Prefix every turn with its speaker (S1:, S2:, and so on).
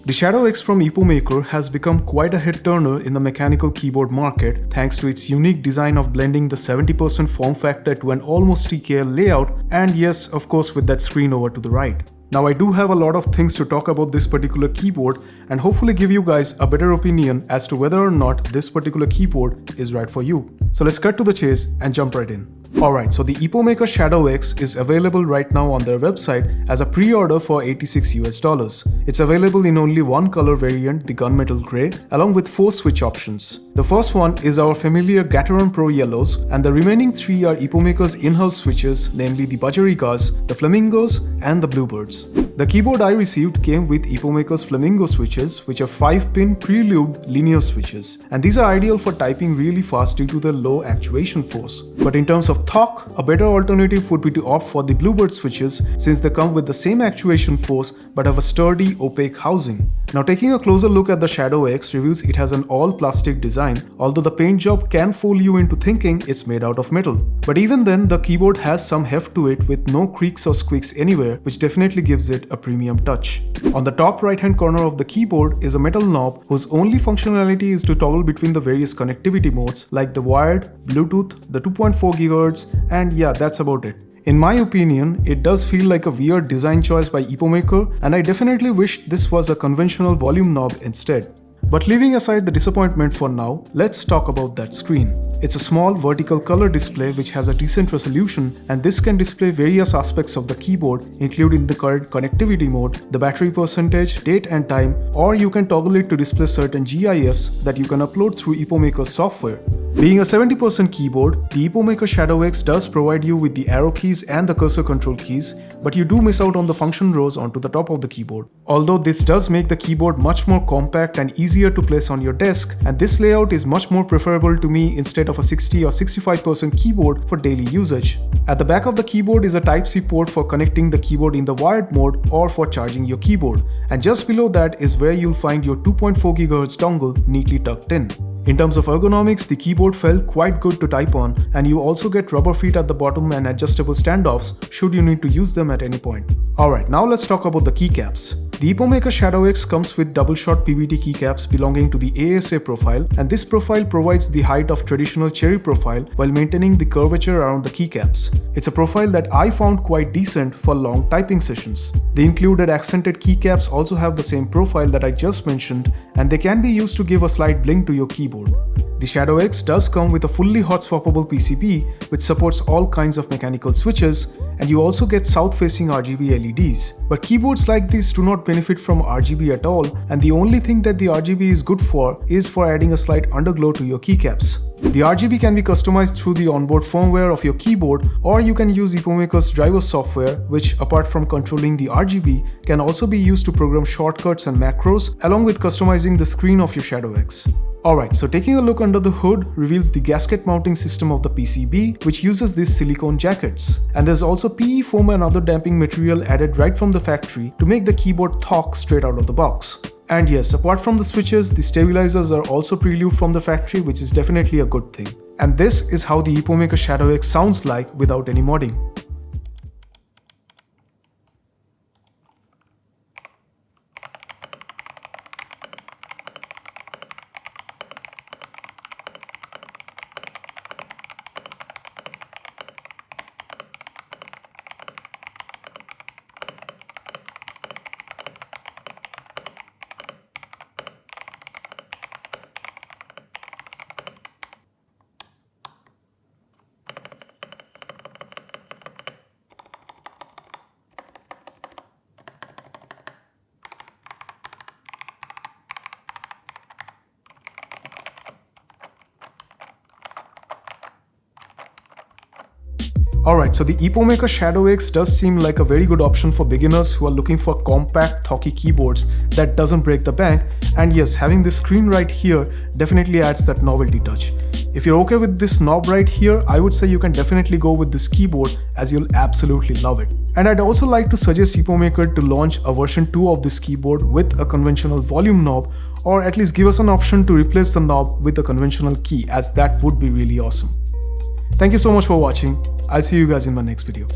S1: The Shadow X from EpoMaker has become quite a hit turner in the mechanical keyboard market thanks to its unique design of blending the 70% form factor to an almost TKL layout, and yes, of course with that screen over to the right. Now I do have a lot of things to talk about this particular keyboard and hopefully give you guys a better opinion as to whether or not this particular keyboard is right for you. So let's cut to the chase and jump right in. Alright, so the EpoMaker Shadow X is available right now on their website as a pre-order for $86 US. It's available in only one color variant, the gunmetal gray, along with 4 switch options. The first one is our familiar Gateron Pro yellows, and the remaining 3 are EpoMaker's in-house switches, namely the Bajarikas, the Flamingos, and the Bluebirds. The keyboard I received came with EpoMaker's Flamingo switches, which are 5-pin pre-lubed linear switches, and these are ideal for typing really fast due to their low actuation force. But in terms of torque, a better alternative would be to opt for the Bluebird switches since they come with the same actuation force but have a sturdy opaque housing. Now taking a closer look at the Shadow X reveals it has an all plastic design, although the paint job can fool you into thinking it's made out of metal. But even then, the keyboard has some heft to it with no creaks or squeaks anywhere, which definitely gives it a premium touch. On the top right hand corner of the keyboard is a metal knob whose only functionality is to toggle between the various connectivity modes like the wired, Bluetooth, the 2.4 GHz, and yeah, that's about it. In my opinion, it does feel like a weird design choice by EpoMaker, and I definitely wished this was a conventional volume knob instead. But leaving aside the disappointment for now, let's talk about that screen. It's a small vertical color display which has a decent resolution, and this can display various aspects of the keyboard including the current connectivity mode, the battery percentage, date and time, or you can toggle it to display certain GIFs that you can upload through EpoMaker's software. Being a 70% keyboard, the EpoMaker Shadow X does provide you with the arrow keys and the cursor control keys, but you do miss out on the function rows onto the top of the keyboard. Although this does make the keyboard much more compact and easier to place on your desk, and this layout is much more preferable to me instead of a 60 or 65% keyboard for daily usage. At the back of the keyboard is a Type-C port for connecting the keyboard in the wired mode or for charging your keyboard, and just below that is where you'll find your 2.4 GHz dongle neatly tucked in. In terms of ergonomics, the keyboard felt quite good to type on, and you also get rubber feet at the bottom and adjustable standoffs should you need to use them at any point. Alright, now let's talk about the keycaps. The EpoMaker Shadow X comes with double-shot PVD keycaps belonging to the ASA profile, and this profile provides the height of traditional cherry profile while maintaining the curvature around the keycaps. It's a profile that I found quite decent for long typing sessions. The included accented keycaps also have the same profile that I just mentioned, and they can be used to give a slight bling to your keyboard. The Shadow X does come with a fully hot-swappable PCB which supports all kinds of mechanical switches, and you also get south-facing RGB LEDs. But keyboards like these do not benefit from RGB at all, and the only thing that the RGB is good for is for adding a slight underglow to your keycaps. The RGB can be customized through the onboard firmware of your keyboard, or you can use EpoMaker's driver software, which apart from controlling the RGB, can also be used to program shortcuts and macros, along with customizing the screen of your Shadow X. Alright, so taking a look under the hood reveals the gasket mounting system of the PCB, which uses these silicone jackets. And there's also PE foam and other damping material added right from the factory to make the keyboard talk straight out of the box. And yes, apart from the switches, the stabilizers are also pre-lubed from the factory, which is definitely a good thing. And this is how the EpoMaker Shadow X sounds like without any modding. Alright, so the EpoMaker Shadow X does seem like a very good option for beginners who are looking for compact, talky keyboards that doesn't break the bank, and yes, having this screen right here definitely adds that novelty touch. If you're okay with this knob right here, I would say you can definitely go with this keyboard as you'll absolutely love it. And I'd also like to suggest EpoMaker to launch a version 2 of this keyboard with a conventional volume knob, or at least give us an option to replace the knob with a conventional key, as that would be really awesome. Thank you so much for watching. I'll see you guys in my next video.